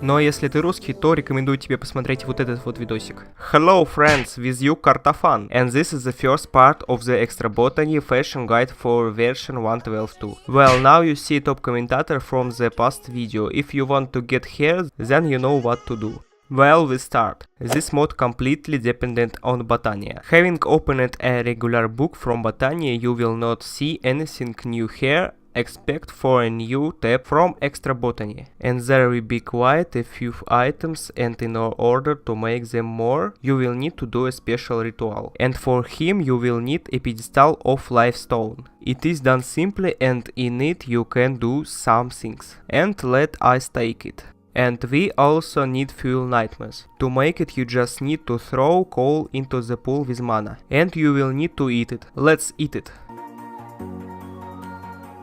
Но если ты русский, то рекомендую тебе посмотреть вот этот вот видосик. Hello friends, with you KARTAFAN, and this is the first part of the ExtraBotany fashion guide for version 1.12.2. Well, now you see top commentator from the past video. If you want to get here, then you know what to do. Well, we start. This mod completely dependent on Botania. Having opened a regular book from Botania, you will not see anything new here, except for a new tab from ExtraBotany. And there will be quite a few items, and in order to make them more, you will need to do a special ritual. And for him you will need a pedestal of life stone. It is done simply, and in it you can do some things. And let us take it. And we also need fuel nightmares. To make it you just need to throw coal into the pool with mana. And you will need to eat it. Let's eat it.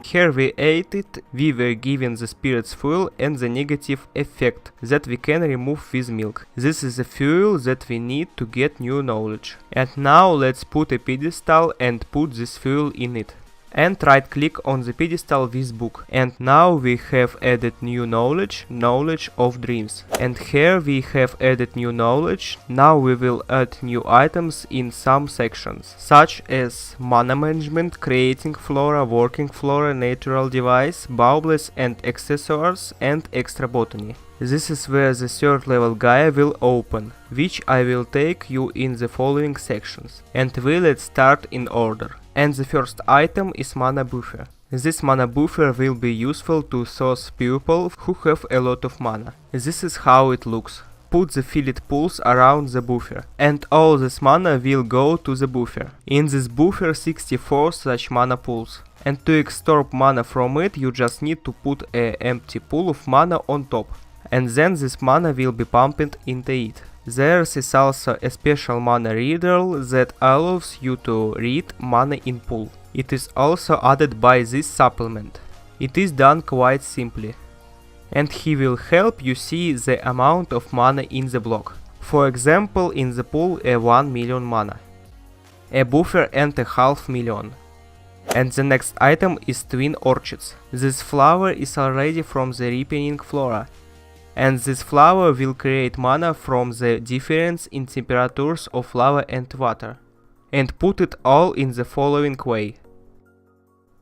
Here we ate it, we were given the spirit's fuel and the negative effect that we can remove with milk. This is the fuel that we need to get new knowledge. And now let's put a pedestal and put this fuel in it. And right click on the pedestal with book. And now we have added new knowledge, knowledge of dreams. And here we have added new knowledge. Now we will add new items in some sections, such as mana management, creating flora, working flora, natural device, baubles and accessories, and ExtraBotany. This is where the third level Gaia will open, which I will take you in the following sections. And we let's start in order. And the first item is mana buffer. This mana buffer will be useful to those people who have a lot of mana. This is how it looks. Put the filled pools around the buffer, and all this mana will go to the buffer. In this buffer 64 such mana pools. And to extract mana from it you just need to put an empty pool of mana on top. And then this mana will be pumped into it. There is also a special mana reader that allows you to read mana in pool. It is also added by this supplement. It is done quite simply. And he will help you see the amount of mana in the block. For example, in the pool a 1 million mana. A buffer and a half million. And the next item is twin orchids. This flower is already from the ripening flora. And this flower will create mana from the difference in temperatures of lava and water. And put it all in the following way.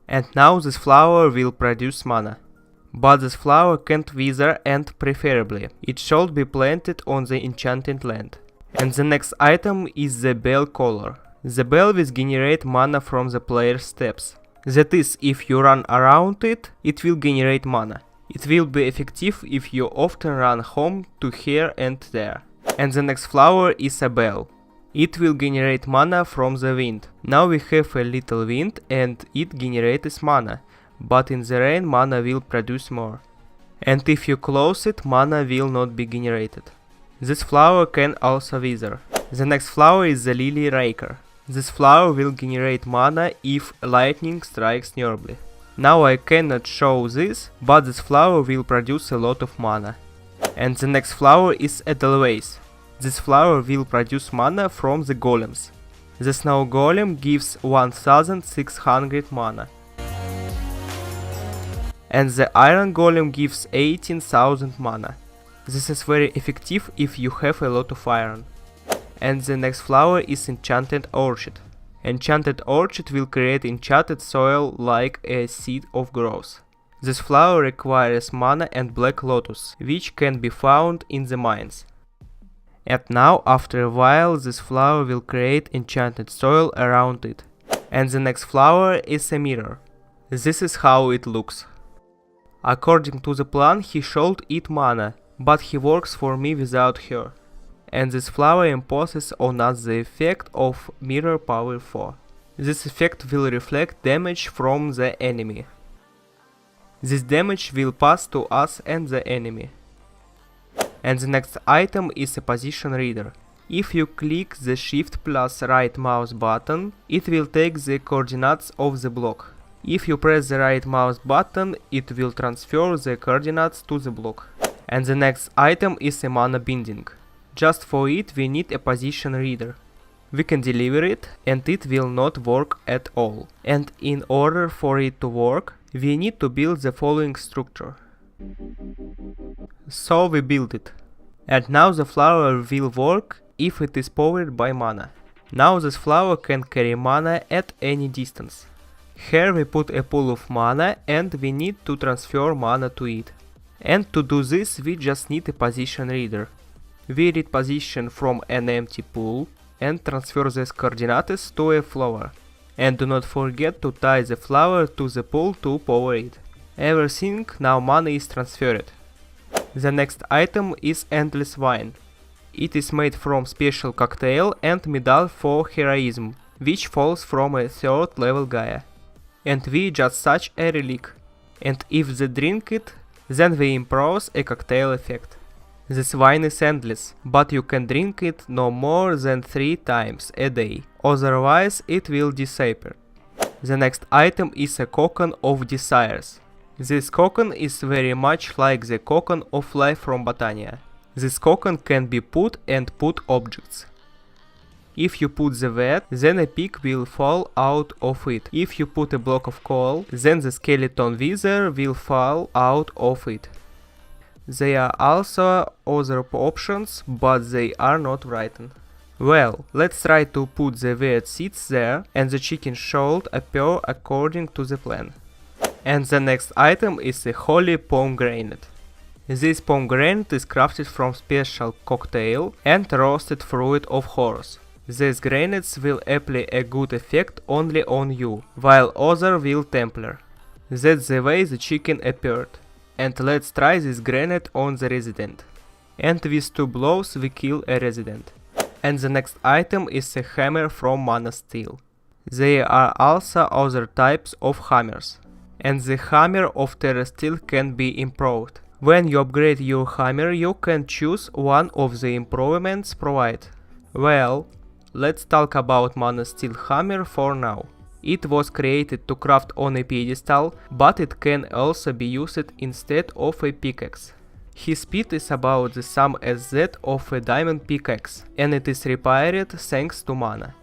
And now this flower will produce mana. But this flower can't wither, and preferably it should be planted on the enchanted land. And the next item is the bell color. The bell will generate mana from the player's steps. That is, if you run around it, it will generate mana. It will be effective if you often run home to here and there. And the next flower is a bell. It will generate mana from the wind. Now we have a little wind and it generates mana, but in the rain mana will produce more. And if you close it, mana will not be generated. This flower can also wither. The next flower is the lily raker. This flower will generate mana if lightning strikes nearby. Now I cannot show this, but this flower will produce a lot of mana. And the next flower is Edelweiss. This flower will produce mana from the golems. The snow golem gives 1600 mana. And the iron golem gives 18,000 mana. This is very effective if you have a lot of iron. And the next flower is Enchanted Orchard. Enchanted Orchard will create enchanted soil like a seed of growth. This flower requires mana and black lotus, which can be found in the mines. And now, after a while, this flower will create enchanted soil around it. And the next flower is a mirror. This is how it looks. According to the plan, he should eat mana, but he works for me without her. And this flower imposes on us the effect of Mirror Power 4. This effect will reflect damage from the enemy. This damage will pass to us and the enemy. And the next item is a position reader. If you click the Shift plus right mouse button, it will take the coordinates of the block. If you press the right mouse button, it will transfer the coordinates to the block. And the next item is a mana binding. Just for it we need a position reader. We can deliver it and it will not work at all. And in order for it to work, we need to build the following structure. So we built it. And now the flower will work if it is powered by mana. Now this flower can carry mana at any distance. Here we put a pool of mana and we need to transfer mana to it. And to do this we just need a position reader. We read position from an empty pool and transfer these coordinates to a flower. And do not forget to tie the flower to the pool to power it. Everything now mana is transferred. The next item is Endless Wine. It is made from special cocktail and medal for heroism, which falls from a 3rd level Gaia. And we just such a relic. And if they drink it, then we impose a cocktail effect. This wine is endless, but you can drink it no more than 3 times a day, otherwise it will disappear. The next item is a Cocoon of Desires. This cocoon is very much like the cocoon of life from Botania. This cocoon can be put and put objects. If you put the vat, then a pig will fall out of it. If you put a block of coal, then the skeleton wither will fall out of it. There are also other options, but they are not written. Well, let's try to put the weird seeds there, and the chicken should appear according to the plan. And the next item is a Holy Pomegranate. This pomegranate is crafted from special cocktail and roasted fruit of Horus. These granates will apply a good effect only on you, while other will Templar. That's the way the chicken appeared. And let's try this granite on the resident. And with 2 blows we kill a resident. And the next item is a hammer from Mana Steel. There are also other types of hammers. And the hammer of Terra Steel can be improved. When you upgrade your hammer, you can choose one of the improvements provided. Well, let's talk about Mana Steel hammer for now. It was created to craft on a pedestal, but it can also be used instead of a pickaxe. His speed is about the same as that of a diamond pickaxe, and it is repaired thanks to mana.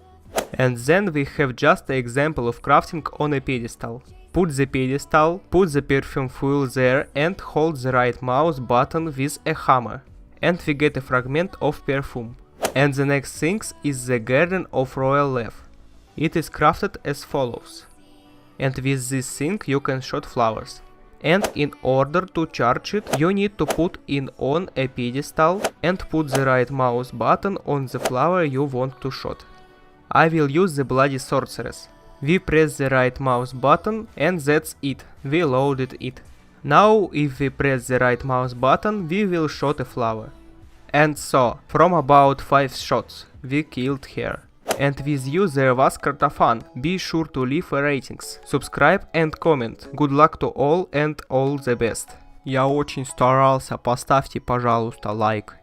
And then we have just an example of crafting on a pedestal. Put the pedestal, put the perfume foil there and hold the right mouse button with a hammer. And we get a fragment of perfume. And the next thing is the Garden of Royal Leaf. It is crafted as follows. And with this thing you can shoot flowers. And in order to charge it, you need to put it on a pedestal and put the right mouse button on the flower you want to shoot. I will use the Bloody Sorceress. We press the right mouse button and that's it, we loaded it. Now if we press the right mouse button, we will shoot a flower. And so, from about 5 shots, we killed her. And with you there was KARTAFAN. Be sure to leave a ratings, subscribe and comment. Good luck to all and all the best. Я очень старался, поставьте, пожалуйста, лайк.